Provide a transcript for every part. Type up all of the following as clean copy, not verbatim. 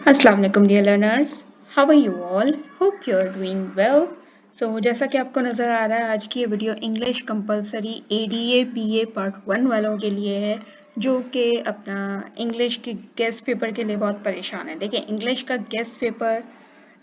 अस्सलाम वालेकुम dear learners, how are you all? Hope you are doing well. जैसा कि आपको नज़र आ रहा है, आज की ये वीडियो इंग्लिश कंपलसरी एडीए पीए पार्ट 1 वालों के लिए है, जो कि अपना इंग्लिश के गेस्ट पेपर के लिए बहुत परेशान है। देखिए, इंग्लिश का गेस्ट पेपर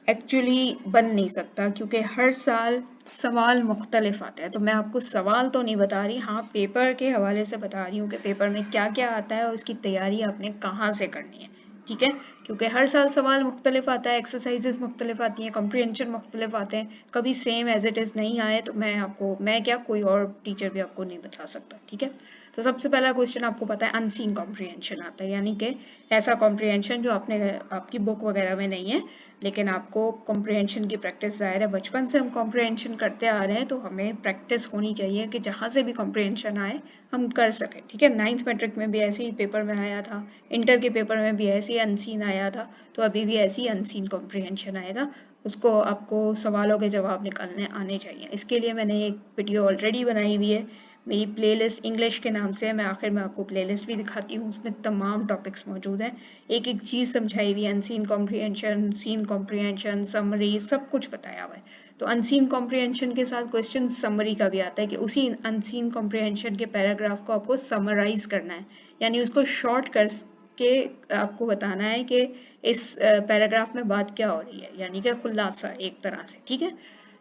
एक्चुअली बन नहीं सकता क्योंकि हर साल सवाल मुख्तलिफ आते हैं। तो मैं आपको सवाल तो नहीं बता रही, हाँ पेपर के हवाले से बता रही हूँ कि पेपर में क्या क्या आता है और उसकी तैयारी आपने कहाँ से करनी है। ठीक है, क्योंकि हर साल सवाल मुख्तलिफ आता है, एक्सरसाइजेस मुख्तलिफ आती हैं, कॉम्प्रिहेंशन मुख्तलिफ आते हैं, कभी सेम एज इट इज़ नहीं आए तो मैं क्या कोई और टीचर भी आपको नहीं बता सकता। ठीक है, तो सबसे पहला क्वेश्चन आपको पता है अनसीन कॉम्प्रिहेंशन आता है, यानी कि ऐसा कॉम्प्रिहेंशन जो आपकी बुक वगैरह में नहीं है, लेकिन आपको कॉम्प्रिहेंशन की प्रैक्टिस ज़ाहिर है बचपन से हम कॉम्प्रिहेंशन करते आ रहे हैं, तो हमें प्रैक्टिस होनी चाहिए कि जहाँ से भी कॉम्प्रिहेंशन आए हम कर सकें। ठीक है, 9th मैट्रिक में भी ऐसे ही पेपर में आया था, इंटर के पेपर में भी ऐसे ही अनसीन आया था, तो अभी भी ऐसे ही अनसीन कॉम्प्रिहेंशन आएगा। उसको आपको सवालों के जवाब निकालने आने चाहिए। इसके लिए मैंने एक वीडियो ऑलरेडी बनाई हुई है, मेरी प्लेलिस्ट इंग्लिश के नाम से है। मैं आखिर में आपको प्लेलिस्ट भी दिखाती हूँ, उसमें तमाम टॉपिक्स मौजूद हैं, एक एक चीज़ समझाई हुई है, unseen comprehension, seen comprehension, summary, सब कुछ बताया हुआ है। तो अनसीन कॉम्प्रिहेंशन के साथ क्वेश्चन समरी का भी आता है कि उसी अनसीन कॉम्प्रिहेंशन के पैराग्राफ को आपको समराइज करना है, यानी उसको शॉर्ट कर के आपको बताना है कि इस पैराग्राफ में बात क्या हो रही है, यानी कि खुलासा एक तरह से। ठीक है,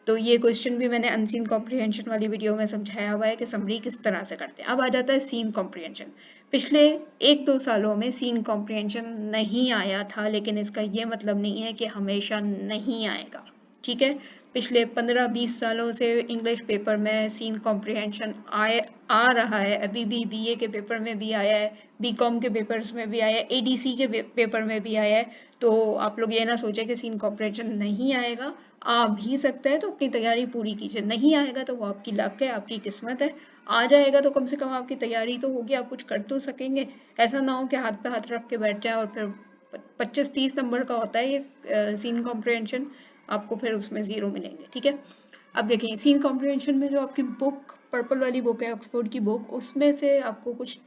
तो ये क्वेश्चन भी मैंने अनसीन कॉम्प्रिहेंशन वाली वीडियो में समझाया हुआ है कि समरी किस तरह से करते हैं। अब आ जाता है सीन कॉम्प्रिहेंशन। पिछले 1-2 सालों में सीन कॉम्प्रिहेंशन नहीं आया था, लेकिन इसका ये मतलब नहीं है कि हमेशा नहीं आएगा। ठीक है, पिछले 15-20 सालों से इंग्लिश पेपर में सीन कॉम्प्रिहेंशन आ रहा है, अभी भी बीए के पेपर में भी आया है, बीकॉम के पेपर्स में भी आया है, एडीसी के पेपर में भी आया है। तो आप लोग ये ना सोचे कि सीन कॉम्प्रिहेंशन नहीं आएगा, आ भी सकता है, तो अपनी तैयारी पूरी कीजिए। नहीं आएगा तो वो आपकी लक है, आपकी किस्मत है। आ जाएगा तो कम से कम आपकी तैयारी तो होगी, आप कुछ कर तो सकेंगे। ऐसा ना हो कि हाथ पे हाथ रख के बैठ जाए और फिर 25-30 नंबर का होता है ये सीन कॉम्प्रिहेंशन, आपको फिर उसमें ज़ीरो मिलेंगे। ठीक है, अब देखिए सीन कॉम्प्रिहेंशन में जो आपकी बुक पर्पल वाली बुक है, ऑक्सफोर्ड की बुक, उसमें से आपको कुछ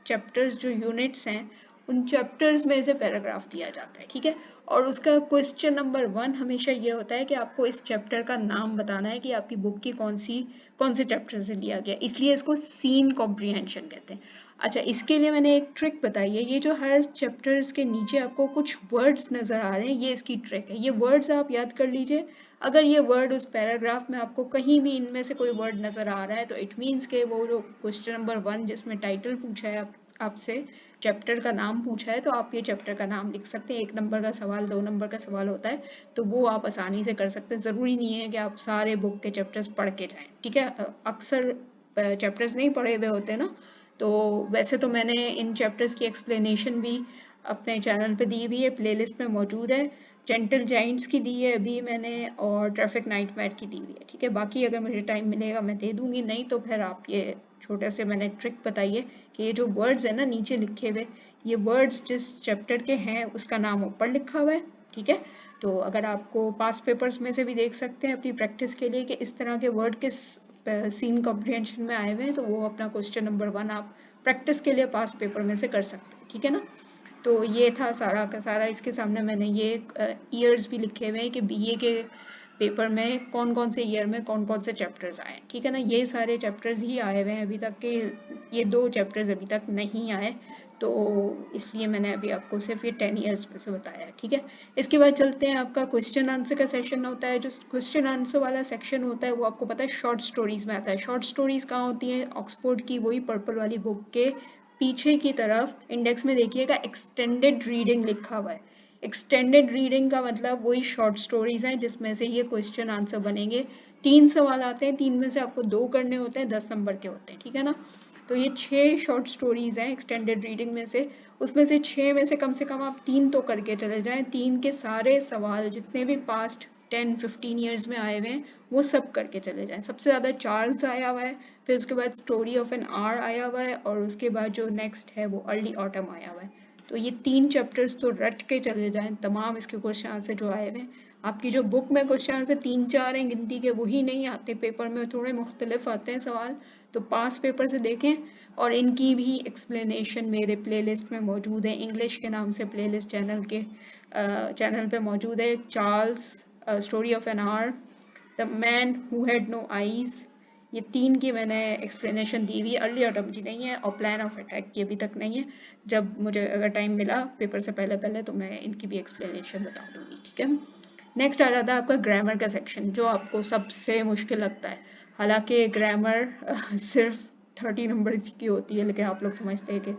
चैप्टर्स जो यूनिट्स हैं, उन चैप्टर्स में से पैराग्राफ दिया जाता है। ठीक है, और उसका क्वेश्चन नंबर 1 हमेशा ये होता है कि आपको इस चैप्टर का नाम बताना है कि आपकी बुक की कौन से चैप्टर से लिया गया, इसलिए इसको सीन कॉम्प्रिहेंशन कहते हैं। अच्छा, इसके लिए मैंने एक ट्रिक बताई है, ये जो हर चैप्टर्स के नीचे आपको कुछ वर्ड्स नज़र आ रहे हैं, ये इसकी ट्रिक है। ये वर्ड्स आप याद कर लीजिए। अगर ये वर्ड उस पैराग्राफ में आपको कहीं भी इनमें से कोई वर्ड नज़र आ रहा है, तो इट मीन्स के वो जो क्वेश्चन नंबर 1 जिसमें टाइटल पूछा है आपसे, चैप्टर का नाम पूछा है, तो आप ये चैप्टर का नाम लिख सकते हैं। 1 नंबर का सवाल, 2 नंबर का सवाल होता है, तो वो आप आसानी से कर सकते हैं। ज़रूरी नहीं है कि आप सारे बुक के चैप्टर्स पढ़ के जाएं। ठीक है, अक्सर चैप्टर्स नहीं पढ़े हुए होते ना, तो वैसे तो मैंने इन चैप्टर्स की एक्सप्लेनेशन भी अपने चैनल पे दी हुई है, प्लेलिस्ट में मौजूद है। जेंटल जाइंट्स की दी है अभी मैंने, और ट्रैफिक नाइटमेयर की दी हुई है। ठीक है, बाकी अगर मुझे टाइम मिलेगा मैं दे दूंगी, नहीं तो फिर आप ये छोटे से मैंने ट्रिक बताई है कि ये जो वर्ड्स है ना नीचे लिखे हुए, ये वर्ड्स जिस चैप्टर के हैं उसका नाम ऊपर लिखा हुआ है। ठीक है, तो अगर आपको पास पेपर्स में से भी देख सकते हैं अपनी प्रैक्टिस के लिए कि इस तरह के वर्ड किस सीन कॉम्प्रिहेंशन में आए हुए हैं, तो वो अपना क्वेश्चन नंबर 1 आप प्रैक्टिस के लिए पास पेपर में से कर सकते हैं। ठीक है ना, तो ये था सारा का सारा। इसके सामने मैंने ये ईयर्स भी लिखे हुए हैं कि बीए के पेपर में कौन कौन से ईयर में कौन कौन से चैप्टर्स आए। ठीक है ना, ये सारे चैप्टर्स ही आए हुए हैं अभी तक के, ये 2 चैप्टर्स अभी तक नहीं आए, तो इसलिए मैंने अभी आपको सिर्फ ये 10 ईयर्स में से बताया है। ठीक है, इसके बाद चलते हैं, आपका क्वेश्चन आंसर का सेशन होता है। जो क्वेश्चन आंसर वाला सेक्शन होता है वो आपको पता है शॉर्ट स्टोरीज में आता है। शॉर्ट स्टोरीज कहाँ होती हैं? ऑक्सफोर्ड की वही पर्पल वाली बुक के पीछे की तरफ इंडेक्स में देखिएगा एक्सटेंडेड रीडिंग लिखा हुआ है। एक्सटेंडेड रीडिंग का मतलब वही शॉर्ट स्टोरीज हैं जिसमें से ये क्वेश्चन आंसर बनेंगे। 3 सवाल आते हैं, 3 में से आपको 2 करने होते हैं, 10 नंबर के होते हैं। ठीक है ना, तो ये 6 शॉर्ट स्टोरीज हैं एक्सटेंडेड रीडिंग में से, उसमें से 6 में से कम आप 3 तो करके चले जाएं। 3 के सारे सवाल जितने भी पास्ट 10-15 ईयर्स में आए हुए हैं वो सब करके चले जाएं। सबसे ज़्यादा चार्ल्स आया हुआ है, फिर उसके बाद स्टोरी ऑफ एन आर आया हुआ है, और उसके बाद जो नेक्स्ट है वो अर्ली ऑटम आया हुआ है। तो ये 3 चैप्टर्स तो रट के चले जाएं, तमाम इसके क्वेश्चन आंसर जो आए हुए हैं। आपकी जो बुक में क्वेश्चन आंसर 3-4 हैं गिनती के, वही नहीं आते, पेपर में थोड़े मुख्तलिफ आते हैं सवाल, तो पास पेपर से देखें। और इनकी भी एक्सप्लेनेशन मेरे प्लेलिस्ट में मौजूद है, इंग्लिश के नाम से प्लेलिस्ट चैनल के चैनल पे मौजूद है। Charles, story of an hour, the man who had no eyes, ये 3 की मैंने एक्सप्लेनेशन दी हुई है। अर्ली ऑटम की नहीं है और प्लान ऑफ अटैक की अभी तक नहीं है। जब मुझे अगर टाइम मिला पेपर से पहले पहले तो मैं इनकी भी एक्सप्लेनेशन बता दूंगी, ठीक है। नेक्स्ट आ जाता है आपका ग्रामर का सेक्शन, जो आपको सबसे मुश्किल लगता है। हालांकि ग्रामर सिर्फ 30 नंबर की होती है, लेकिन आप लोग समझते हैं कि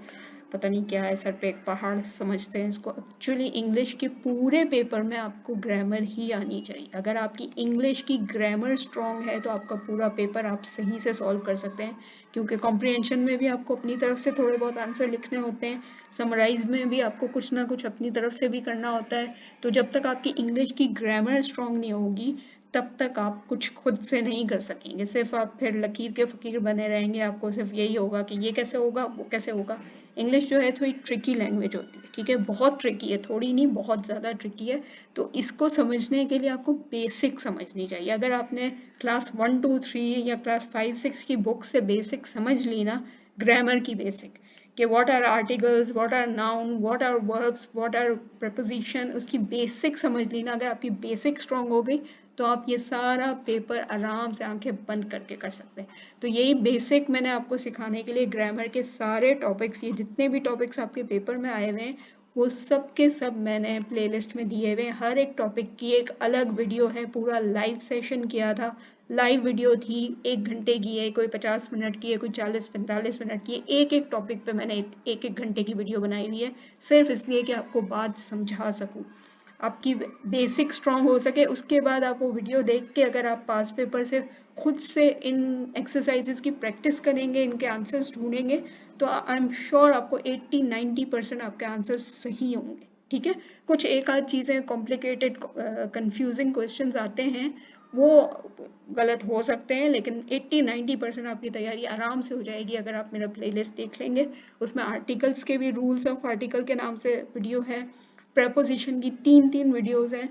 पता नहीं क्या है, सर पे एक पहाड़ समझते हैं इसको। एक्चुअली इंग्लिश के पूरे पेपर में आपको ग्रामर ही आनी चाहिए। अगर आपकी इंग्लिश की ग्रामर स्ट्रॉन्ग है तो आपका पूरा पेपर आप सही से सॉल्व कर सकते हैं, क्योंकि कॉम्प्रिहेंशन में भी आपको अपनी तरफ से थोड़े बहुत आंसर लिखने होते हैं, समराइज में भी आपको कुछ ना कुछ अपनी तरफ से भी करना होता है। तो जब तक आपकी इंग्लिश की ग्रामर स्ट्रॉन्ग नहीं होगी तब तक आप कुछ खुद से नहीं कर सकेंगे। सिर्फ आप फिर लकीर के फकीर बने रहेंगे, आपको सिर्फ यही होगा कि ये कैसे होगा वो कैसे होगा। इंग्लिश जो है थोड़ी ट्रिकी लैंग्वेज होती है, ठीक है, बहुत ट्रिकी है, थोड़ी नहीं बहुत ज़्यादा ट्रिकी है। तो इसको समझने के लिए आपको बेसिक समझनी चाहिए। अगर आपने क्लास 1, 2, 3 या क्लास 5, 6 की बुक से बेसिक समझ ली ना, ग्रामर की बेसिक, कि what are articles, what are noun, what are verbs, what are preposition, उसकी बेसिक समझ ली ना, अगर आपकी बेसिक स्ट्रांग हो गई तो आप ये सारा पेपर आराम से आंखें बंद करके कर सकते हैं। तो यही बेसिक मैंने आपको सिखाने के लिए ग्रामर के सारे टॉपिक्स, ये जितने भी टॉपिक्स आपके पेपर में आए हुए हैं वो सब के सब मैंने प्लेलिस्ट में दिए हुए हैं। हर एक टॉपिक की एक अलग वीडियो है, पूरा लाइव सेशन किया था, लाइव वीडियो थी, 1 घंटे की है, कोई 50 मिनट की है, कोई 40-45 मिनट की है। एक एक टॉपिक पे मैंने एक एक घंटे की वीडियो बनाई हुई है, सिर्फ इसलिए कि आपको बात समझा सकूं, आपकी बेसिक स्ट्रांग हो सके। उसके बाद आप वो वीडियो देख के अगर आप पास पेपर से खुद से इन एक्सरसाइजेस की प्रैक्टिस करेंगे, इनके आंसर्स ढूंढेंगे, तो आई एम श्योर आपको 80-90% आपके आंसर्स सही होंगे, ठीक है। कुछ एक आध चीज़ें कॉम्प्लिकेटेड कंफ्यूजिंग क्वेश्चंस आते हैं, वो गलत हो सकते हैं, लेकिन 80-90% आपकी तैयारी आराम से हो जाएगी अगर आप मेरा प्लेलिस्ट देख लेंगे। उसमें आर्टिकल्स के भी, रूल्स ऑफ आर्टिकल के नाम से वीडियो है, preposition की 3 वीडियोस हैं,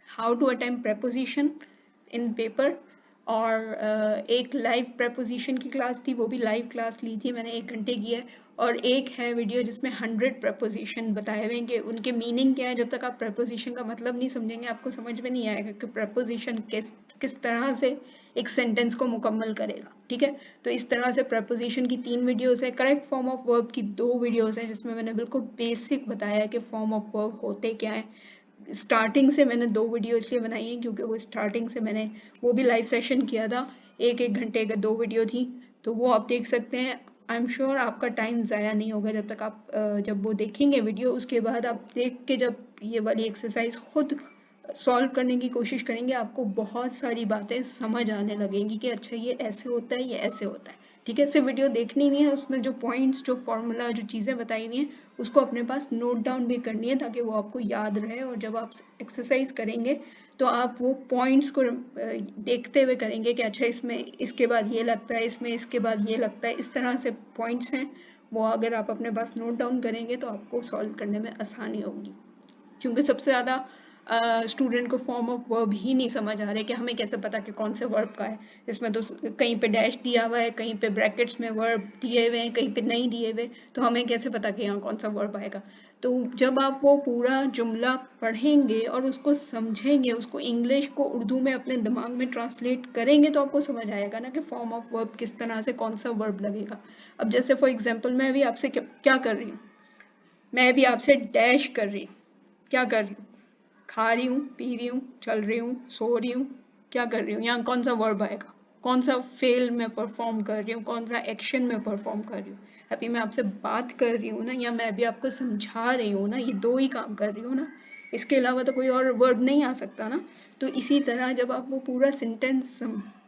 how to attempt preposition in paper, और एक लाइव preposition की क्लास थी, वो भी लाइव क्लास ली थी मैंने, 1 घंटे की है। और एक है वीडियो जिसमें 100 preposition बताए हुए हैं कि उनके मीनिंग क्या है। जब तक आप preposition का मतलब नहीं समझेंगे आपको समझ में नहीं आएगा कि preposition किस तरह से एक सेंटेंस को मुकम्मल करेगा, ठीक है। तो इस तरह से preposition की 3 वीडियोस है, करेक्ट फॉर्म ऑफ वर्ब की 2 वीडियोस हैं जिसमें मैंने बिल्कुल बेसिक बताया कि फॉर्म ऑफ वर्ब होते क्या है। स्टार्टिंग से मैंने 2 वीडियो इसलिए बनाई है क्योंकि वो स्टार्टिंग से मैंने वो भी लाइव सेशन किया था, एक एक घंटे का 2 वीडियो थी, तो वो आप देख सकते हैं। आई एम श्योर आपका टाइम ज़ाया नहीं होगा जब तक आप जब वो देखेंगे वीडियो, उसके बाद आप देख के जब ये वाली एक्सरसाइज खुद सॉल्व करने की कोशिश करेंगे, आपको बहुत सारी बातें समझ आने लगेंगी कि अच्छा ये ऐसे होता है, ये ऐसे होता है, ठीक है। सिर्फ वीडियो देखनी नहीं है, उसमें जो पॉइंट्स, जो फॉर्मूला, जो चीज़ें बताई हुई हैं उसको अपने पास नोट डाउन भी करनी है ताकि वो आपको याद रहे, और जब आप एक्सरसाइज करेंगे तो आप वो पॉइंट्स को देखते हुए करेंगे कि अच्छा इसमें इसके बाद ये लगता है, इसमें इसके बाद ये लगता है, इस तरह से पॉइंट्स हैं। वो अगर आप अपने पास नोट डाउन करेंगे तो आपको सॉल्व करने में आसानी होगी, क्योंकि सबसे ज़्यादा स्टूडेंट को फॉर्म ऑफ वर्ब ही नहीं समझ आ रहे कि हमें कैसे पता कि कौन से वर्ब का है। इसमें तो कहीं पे डैश दिया हुआ है, कहीं पे ब्रैकेट्स में वर्ब दिए हुए हैं, कहीं पे नहीं दिए हुए, तो हमें कैसे पता कि यहाँ कौन सा वर्ब आएगा। तो जब आप वो पूरा जुमला पढ़ेंगे और उसको समझेंगे, उसको इंग्लिश को उर्दू में अपने दिमाग में ट्रांसलेट करेंगे, तो आपको समझ आएगा ना कि फॉर्म ऑफ वर्ब किस तरह से कौन सा वर्ब लगेगा। अब जैसे फॉर एग्जाम्पल मैं भी आपसे क्या कर रही हूँ, मैं भी आपसे डैश कर रही हूँ, क्या कर रही हूँ, खा रही हूँ, पी रही हूँ, चल रही हूँ, सो रही हूँ, क्या कर रही हूँ, यहाँ कौन सा वर्ब आएगा, कौन सा फेल में परफॉर्म कर रही हूँ, कौन सा एक्शन में परफॉर्म कर रही हूँ। अभी मैं आपसे बात कर रही हूँ ना, या मैं अभी आपको समझा रही हूँ ना, ये 2 ही काम कर रही हूँ ना, इसके अलावा तो कोई और वर्ब नहीं आ सकता ना। तो इसी तरह जब आप वो पूरा सेंटेंस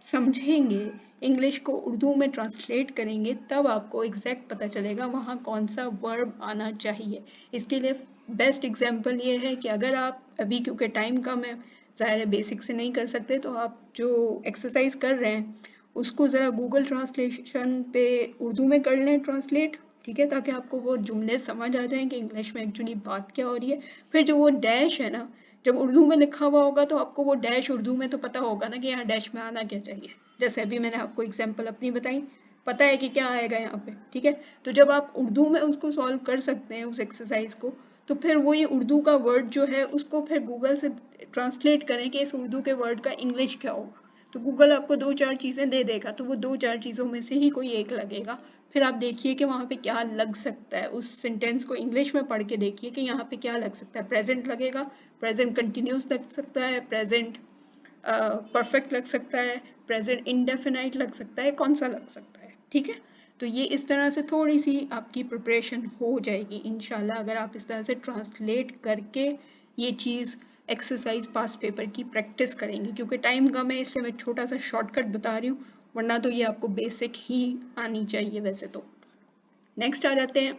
समझेंगे, इंग्लिश को उर्दू में ट्रांसलेट करेंगे, तब आपको एग्जैक्ट पता चलेगा वहाँ कौन सा वर्ब आना चाहिए। इसके लिए बेस्ट एग्जाम्पल ये है कि अगर आप अभी, क्योंकि टाइम कम है, ज़ाहिर है बेसिक से नहीं कर सकते, तो आप जो एक्सरसाइज कर रहे हैं उसको ज़रा गूगल ट्रांसलेशन पे उर्दू में कर लें ट्रांसलेट, ठीक है, ताकि आपको वो जुमले समझ आ जाएं कि इंग्लिश में एक्चुअली बात क्या हो रही है। फिर जो वो डैश है ना, जब उर्दू में लिखा हुआ होगा तो आपको वो डैश उर्दू में तो पता होगा ना कि यहाँ डैश में आना क्या चाहिए। जैसे अभी मैंने आपको एग्जाम्पल अपनी बताई, पता है कि क्या आएगा यहाँ पे, ठीक है। तो जब आप उर्दू में उसको सॉल्व कर सकते हैं उस एक्सरसाइज को, तो फिर वही उर्दू का वर्ड जो है उसको फिर गूगल से ट्रांसलेट करें कि इस उर्दू के वर्ड का इंग्लिश क्या होगा, तो गूगल आपको 2-4 चीज़ें दे देगा, तो वो 2-4 चीज़ों में से ही कोई एक लगेगा। फिर आप देखिए कि वहाँ पे क्या लग सकता है, उस सेंटेंस को इंग्लिश में पढ़ के देखिए कि यहाँ पे क्या लग सकता है। प्रेजेंट लगेगा, प्रेजेंट कंटिन्यूस लग सकता है, प्रेजेंट परफेक्ट लग सकता है, प्रेजेंट इंडेफिनाइट लग सकता है, कौन सा लग सकता है। ठीक है, तो ये इस तरह से थोड़ी सी आपकी प्रिपरेशन हो जाएगी इंशाल्लाह, अगर आप इस तरह से ट्रांसलेट करके ये चीज़ एक्सरसाइज पास पेपर की प्रैक्टिस करेंगे। क्योंकि टाइम कम है इसलिए मैं छोटा सा शॉर्टकट बता रही हूँ, वरना तो ये आपको बेसिक ही आनी चाहिए वैसे तो। नेक्स्ट आ जाते हैं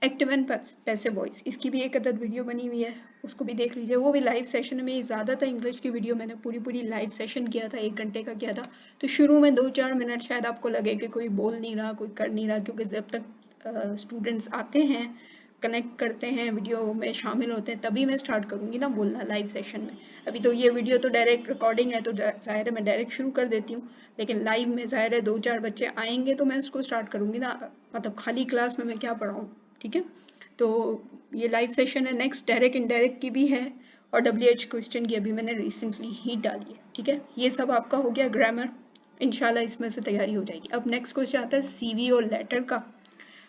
एक्टिव एंड पैसिव वॉइस, इसकी भी एक अदद वीडियो बनी हुई है, उसको भी देख लीजिए। वो भी लाइव सेशन में, ज़्यादातर इंग्लिश की वीडियो मैंने पूरी लाइव सेशन किया था, 1 घंटे का किया था। तो शुरू में 2-4 मिनट शायद आपको लगे कि कोई बोल नहीं रहा, कोई कर नहीं रहा, क्योंकि जब तक स्टूडेंट्स आते हैं, कनेक्ट करते हैं, वीडियो में शामिल होते हैं, तभी मैं स्टार्ट करूँगी ना बोलना लाइव सेशन में। अभी तो ये वीडियो तो डायरेक्ट रिकॉर्डिंग है, तो ज़ाहिर है मैं डायरेक्ट शुरू कर देती हूँ, लेकिन लाइव में ज़ाहिर है 2-4 बच्चे आएंगे तो मैं उसको स्टार्ट करूँगी ना, मतलब खाली क्लास में मैं क्या पढ़ाऊँ। ठीक है, तो ये लाइव सेशन है। नेक्स्ट डायरेक्ट इनडायरेक्ट की भी है, और WH क्वेश्चन की अभी मैंने रिसेंटली ही डाली है। ठीक है, ये सब आपका हो गया ग्रामर, इंशाल्लाह इसमें से तैयारी हो जाएगी। अब नेक्स्ट क्वेश्चन आता है CV और लेटर का।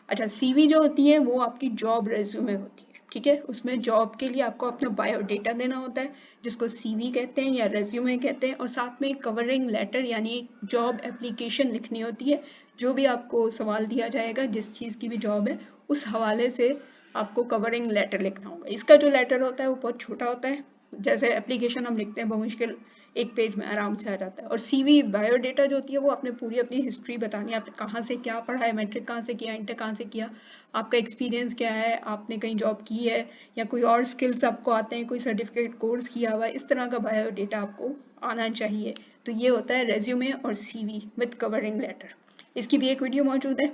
अच्छा, CV जो होती है वो आपकी जॉब रेज्यूमे होती है। ठीक है, उसमें जॉब के लिए आपको अपना बायोडेटा देना होता है, जिसको CV कहते हैं या रेज्यूमे कहते हैं, और साथ में कवरिंग लेटर यानी जॉब एप्लीकेशन लिखनी होती है। जो भी आपको सवाल दिया जाएगा, जिस चीज़ की भी जॉब है, उस हवाले से आपको कवरिंग लेटर लिखना होगा। इसका जो लेटर होता है वो बहुत छोटा होता है, जैसे एप्लीकेशन हम लिखते हैं बमुश्किल 1 पेज में आराम से आ जाता है। और CV बायोडेटा जो होती है वो आपने पूरी अपनी हिस्ट्री बतानी है, आपने कहाँ से क्या पढ़ा है, मैट्रिक कहाँ से किया, इंटर कहाँ से किया, आपका एक्सपीरियंस क्या है, आपने कहीं जॉब की है या कोई और स्किल्स आपको आते हैं, कोई सर्टिफिकेट कोर्स किया हुआ है, इस तरह का बायोडेटा आपको आना चाहिए। तो ये होता है रेज्यूमे और CV विद कवरिंग लेटर। इसकी भी एक वीडियो मौजूद है।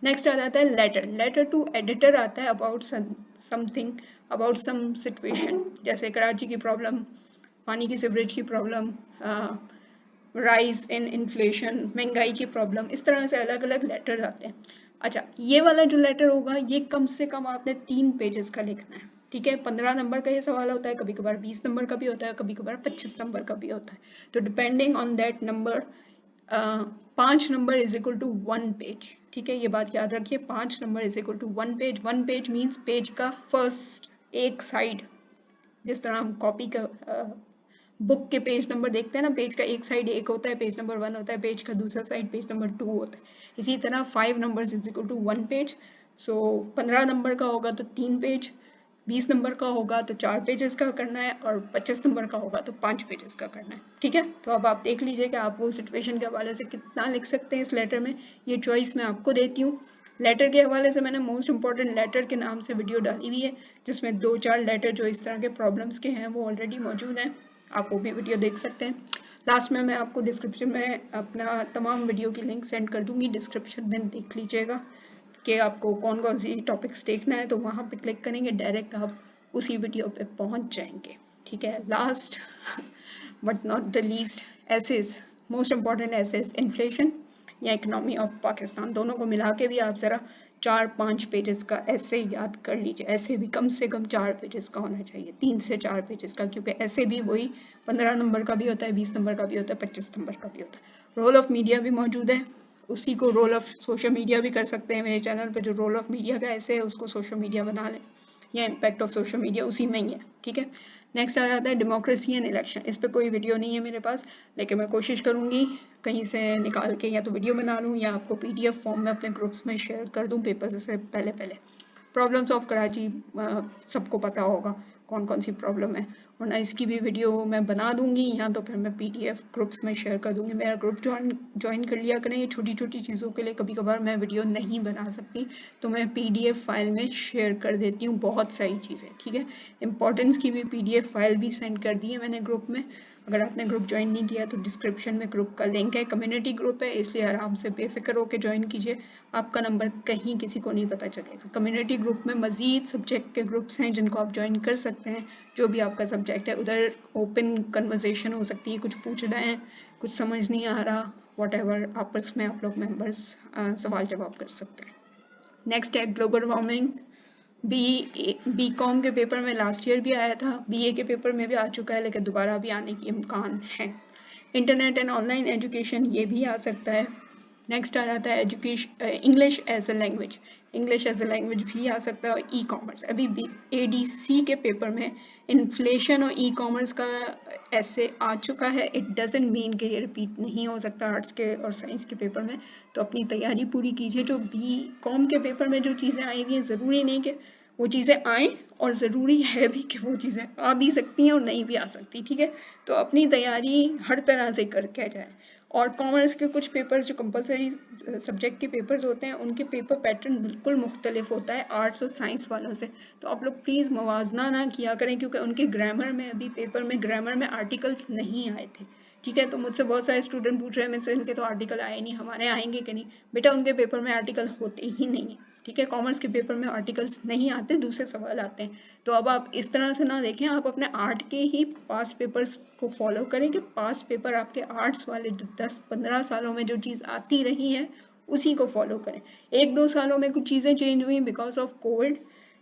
नेक्स्ट आ जाता है लेटर। लेटर टू एडिटर आता है about something, about some situation, जैसे कराची की प्रॉब्लम, पानी की सीवरेज की प्रॉब्लम, राइज इन इन्फ्लेशन, महंगाई की प्रॉब्लम, इस तरह से अलग अलग लेटर आते हैं। अच्छा, ये वाला जो लेटर होगा ये कम से कम आपने 3 पेजेस का लिखना है। ठीक है, 15 नंबर का ये सवाल होता है, कभी कभार 20 नंबर का भी होता है, कभी कभार 25 नंबर का भी होता है। तो depending on that number 5 number is equal to 1 page. ठीक है, ये बात याद रखिए, 5 number is equal to 1 page. 1 page means page का फर्स्ट एक साइड, जिस तरह हम कॉपी का बुक के पेज नंबर देखते हैं ना, पेज का एक साइड एक होता है, पेज नंबर 1 होता है, पेज का दूसरा साइड पेज नंबर 2 होता है। इसी तरह 5 numbers is equal to 1 page. So 15 number का होगा तो 3 पेज, 20 नंबर का होगा तो 4 पेजेस का करना है, और 25 नंबर का होगा तो 5 पेजेस का करना है। ठीक है, तो अब आप देख लीजिए कि आप वो सिचुएशन के हवाले से कितना लिख सकते हैं इस लेटर में, ये चॉइस मैं आपको देती हूँ। लेटर के हवाले से मैंने मोस्ट इंपॉर्टेंट लेटर के नाम से वीडियो डाली हुई है, जिसमें 2-4 लेटर जो इस तरह के प्रॉब्लम्स के हैं वो ऑलरेडी मौजूद हैं, आप वो भी वीडियो देख सकते हैं। लास्ट में मैं आपको डिस्क्रिप्शन में अपना तमाम वीडियो की लिंक सेंड कर दूंगी, डिस्क्रिप्शन में देख लीजिएगा कि आपको कौन कौन सी टॉपिक्स देखना है, तो वहाँ पे क्लिक करेंगे डायरेक्ट आप उसी वीडियो पे पहुँच जाएंगे। ठीक है, last but not the least, essays, most important essays, inflation या इकोनॉमी ऑफ पाकिस्तान, दोनों को मिला के भी आप ज़रा 4-5 पेजेस का ऐसे याद कर लीजिए। ऐसे भी कम से कम 4 पेजेस का होना चाहिए, 3 से 4 पेजेस का, क्योंकि ऐसे भी वही 15 नंबर का भी होता है, 20 नंबर का भी होता है, 25 नंबर का भी होता है। रोल ऑफ मीडिया भी मौजूद है, उसी को रोल ऑफ सोशल मीडिया भी कर सकते हैं। मेरे चैनल पर जो रोल ऑफ मीडिया का ऐसे है उसको सोशल मीडिया बना लें, या इम्पैक्ट ऑफ सोशल मीडिया उसी में ही है। ठीक है, नेक्स्ट आ जाता है डेमोक्रेसी एंड इलेक्शन। इस पर कोई वीडियो नहीं है मेरे पास, लेकिन मैं कोशिश करूँगी कहीं से निकाल के या तो वीडियो बना लूँ या आपको PDF फॉर्म में अपने ग्रुप्स में शेयर कर दूँ पेपर से पहले। प्रॉब्लम्स ऑफ कराची सबको पता होगा कौन कौन सी प्रॉब्लम है, वरना इसकी भी वीडियो मैं बना दूंगी, या तो फिर मैं PDF ग्रुप्स में शेयर कर दूंगी। मेरा ग्रुप ज्वाइन कर लिया करें, ये छोटी छोटी चीज़ों के लिए कभी कभार मैं वीडियो नहीं बना सकती, तो मैं PDF फाइल में शेयर कर देती हूँ बहुत सारी चीज़ें। ठीक है, इंपॉर्टेंस की भी PDF फाइल भी सेंड कर दी है मैंने ग्रुप में। अगर आपने ग्रुप ज्वाइन नहीं किया तो डिस्क्रिप्शन में ग्रुप का लिंक है, कम्युनिटी ग्रुप है, इसलिए आराम से बेफिक्र होकर ज्वाइन कीजिए, आपका नंबर कहीं किसी को नहीं पता चलेगा। कम्युनिटी ग्रुप में मज़ीद सब्जेक्ट के ग्रुप्स हैं जिनको आप ज्वाइन कर सकते हैं, जो भी आपका सब्जेक्ट है। उधर ओपन कन्वर्सेशन हो सकती है, कुछ पूछना है, कुछ समझ नहीं आ रहा, व्हाटएवर, आपस में आप लोग मेंबर्स सवाल जवाब कर सकते हैं। नेक्स्ट है ग्लोबल वार्मिंग, बी कॉम के पेपर में लास्ट ईयर भी आया था, बीए के पेपर में भी आ चुका है, लेकिन दोबारा भी आने की इम्कान है। इंटरनेट एंड ऑनलाइन एजुकेशन ये भी आ सकता है। नेक्स्ट आ जाता है education English as a language, English as a language भी आ सकता है। और ई कॉमर्स, अभी एडीसी के पेपर में इन्फ्लेशन और ई कॉमर्स का ऐसे आ चुका है। इट डजेंट मीन कि ये रिपीट नहीं हो सकता आर्ट्स के और साइंस के पेपर में। तो अपनी तैयारी पूरी कीजिए। जो बी कॉम के पेपर में जो चीज़ें आई हुई हैं, ज़रूरी नहीं कि वो चीज़ें आएँ, और ज़रूरी है भी कि वो चीज़ें आ भी सकती हैं और नहीं भी आ सकती, ठीक है। तो अपनी तैयारी हर तरह से करके जाए। और कॉमर्स के कुछ पेपर्स जो कंपलसरी सब्जेक्ट के पेपर्स होते हैं, उनके पेपर पैटर्न बिल्कुल मुख्तलिफ होता है आर्ट्स और साइंस वालों से। तो आप लोग प्लीज़ मवाजना ना किया करें, क्योंकि उनके ग्रामर में, अभी पेपर में ग्रामर में आर्टिकल्स नहीं आए थे, ठीक है। तो मुझसे बहुत सारे स्टूडेंट पूछ रहे हैं, मुझसे इनके तो आर्टिकल आए नहीं, हमारे आएंगे कि नहीं। बेटा उनके पेपर में आर्टिकल होते ही नहीं है, ठीक है। कॉमर्स के पेपर में आर्टिकल्स नहीं आते, दूसरे सवाल आते हैं। तो अब आप इस तरह से ना देखें, आप अपने आर्ट के ही पास पेपर्स को फॉलो करें कि पास पेपर आपके आर्ट्स वाले जो 10-15 सालों में जो चीज़ आती रही है उसी को फॉलो करें। 1-2 सालों में कुछ चीज़ें चेंज हुई बिकॉज ऑफ कोविड,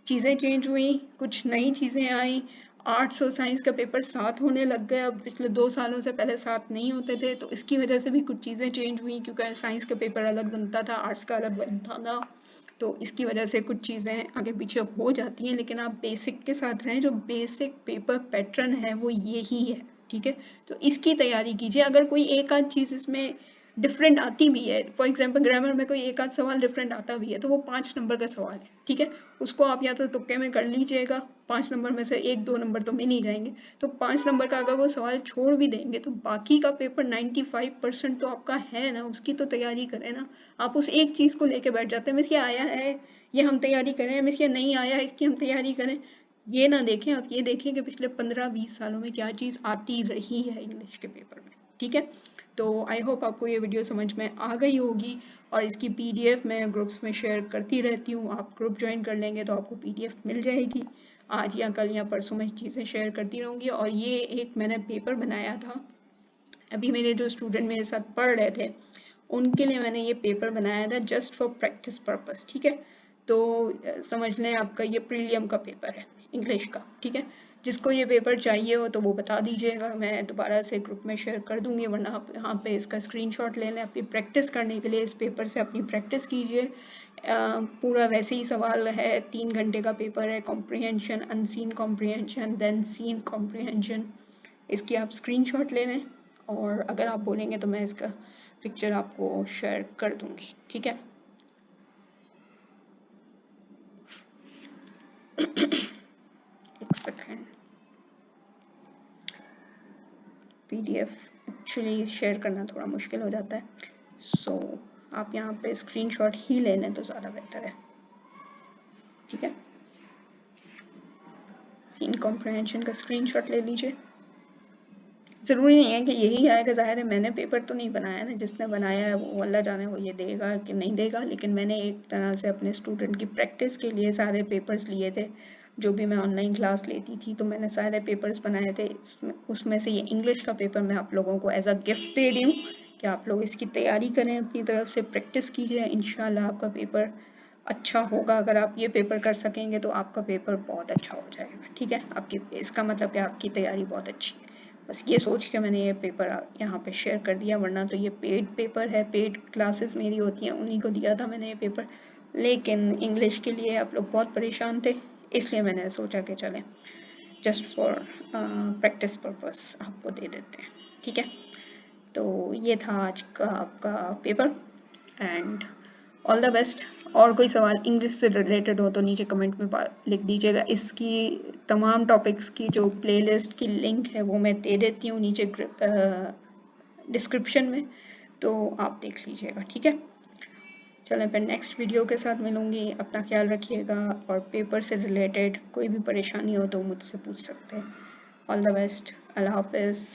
चीज़ें चेंज हुई, कुछ नई चीज़ें आई। आर्ट्स और साइंस का पेपर साथ होने लग गए, अब पिछले 2 सालों से, पहले साथ नहीं होते थे। तो इसकी वजह से भी कुछ चीज़ें चेंज हुई, क्योंकि साइंस का पेपर अलग बनता था, आर्ट्स का अलग बनता था। तो इसकी वजह से कुछ चीज़ें आगे पीछे हो जाती हैं, लेकिन आप बेसिक के साथ रहें। जो बेसिक पेपर पैटर्न है वो यही है, ठीक है। तो इसकी तैयारी कीजिए। अगर कोई एक आध चीज़ इसमें डिफरेंट आती भी है, फॉर एग्जांपल ग्रामर में कोई एक आध सवाल डिफरेंट आता भी है, तो वो 5 नंबर का सवाल है, ठीक है। उसको आप या तो तुक्के में कर लीजिएगा, 5 नंबर में से 1-2 नंबर तो मिल ही जाएंगे। तो 5 नंबर का अगर वो सवाल छोड़ भी देंगे, तो बाकी का पेपर 95% तो आपका है ना, उसकी तो तैयारी करें ना। आप उस एक चीज़ को लेके बैठ जाते हैं, मिस ये आया है, ये हम तैयारी करें, मिस ये नहीं आया है, इसकी हम तैयारी करें। ये ना देखें, आप ये देखें कि पिछले 15-20 सालों में क्या चीज़ आती रही है इंग्लिश के पेपर में, ठीक है। तो आई होप आपको ये वीडियो समझ में आ गई होगी, और इसकी पीडीएफ मैं ग्रुप्स में शेयर करती रहती हूँ। आप ग्रुप ज्वाइन कर लेंगे तो आपको पीडीएफ मिल जाएगी। आज या कल या परसों में चीज़ें शेयर करती रहूँगी। और ये एक मैंने पेपर बनाया था, अभी मेरे जो स्टूडेंट मेरे साथ पढ़ रहे थे उनके लिए मैंने ये पेपर बनाया था, जस्ट फॉर प्रैक्टिस पर्पस, ठीक है। तो समझ लें आपका ये प्रीलियम का पेपर है इंग्लिश का, ठीक है। जिसको ये पेपर चाहिए हो तो वो बता दीजिएगा, मैं दोबारा से ग्रुप में शेयर कर दूंगी, वरना आप यहाँ पे इसका स्क्रीनशॉट ले लें। अपनी प्रैक्टिस करने के लिए इस पेपर से अपनी प्रैक्टिस कीजिए। पूरा वैसे ही सवाल है, 3 घंटे का पेपर है। Comprehension, unseen comprehension, then seen comprehension. इसकी आप स्क्रीनशॉट ले लें, और अगर आप बोलेंगे तो मैं इसका पिक्चर आपको शेयर कर दूंगी, ठीक है। एक सेकेंड, पीडीएफ एक्चुअली शेयर करना थोड़ा मुश्किल हो जाता है, सो आप यहाँ पे स्क्रीनशॉट ही ले लें तो ज़्यादा बेहतर है, ठीक है। सीन कॉम्प्रिहेंशन का स्क्रीनशॉट ले लीजिए। ज़रूरी नहीं है कि यही आएगा, ज़ाहिर है मैंने पेपर तो नहीं बनाया ना, जिसने बनाया है वो अल्लाह जाने वो ये देगा कि नहीं देगा। लेकिन मैंने एक तरह से अपने स्टूडेंट की प्रैक्टिस के लिए सारे पेपर्स लिए थे, जो भी मैं ऑनलाइन क्लास लेती थी, तो मैंने सारे पेपर्स बनाए थे। उसमें से ये इंग्लिश का पेपर मैं आप लोगों को एज अ गिफ्ट दे रही हूँ कि आप लोग इसकी तैयारी करें, अपनी तरफ से प्रैक्टिस कीजिए। इंशाल्लाह आपका पेपर अच्छा होगा। अगर आप ये पेपर कर सकेंगे तो आपका पेपर बहुत अच्छा हो जाएगा, ठीक है। आपकी, इसका मतलब कि आपकी तैयारी बहुत अच्छी है। बस ये सोच के मैंने ये पेपर यहाँ पे शेयर कर दिया, वरना तो ये पेड पेपर है, पेड क्लासेस मेरी होती हैं, उन्हीं को दिया था मैंने ये पेपर। लेकिन इंग्लिश के लिए आप लोग बहुत परेशान थे, इसलिए मैंने सोचा कि चलें जस्ट फॉर प्रैक्टिस पर्पस आपको दे देते हैं, ठीक है। तो ये था आज का आपका paper, and all the best. और कोई सवाल इंग्लिश से रिलेटेड हो तो नीचे कमेंट में लिख दीजिएगा। इसकी तमाम टॉपिक्स की जो प्लेलिस्ट की लिंक है वो मैं दे देती हूँ नीचे डिस्क्रिप्शन में, तो आप देख लीजिएगा, ठीक है। चलें फिर नेक्स्ट वीडियो के साथ मिलूँगी। अपना ख्याल रखिएगा, और पेपर से रिलेटेड कोई भी परेशानी हो तो मुझसे पूछ सकते हैं। ऑल द बेस्ट, अल्लाह हाफिज़।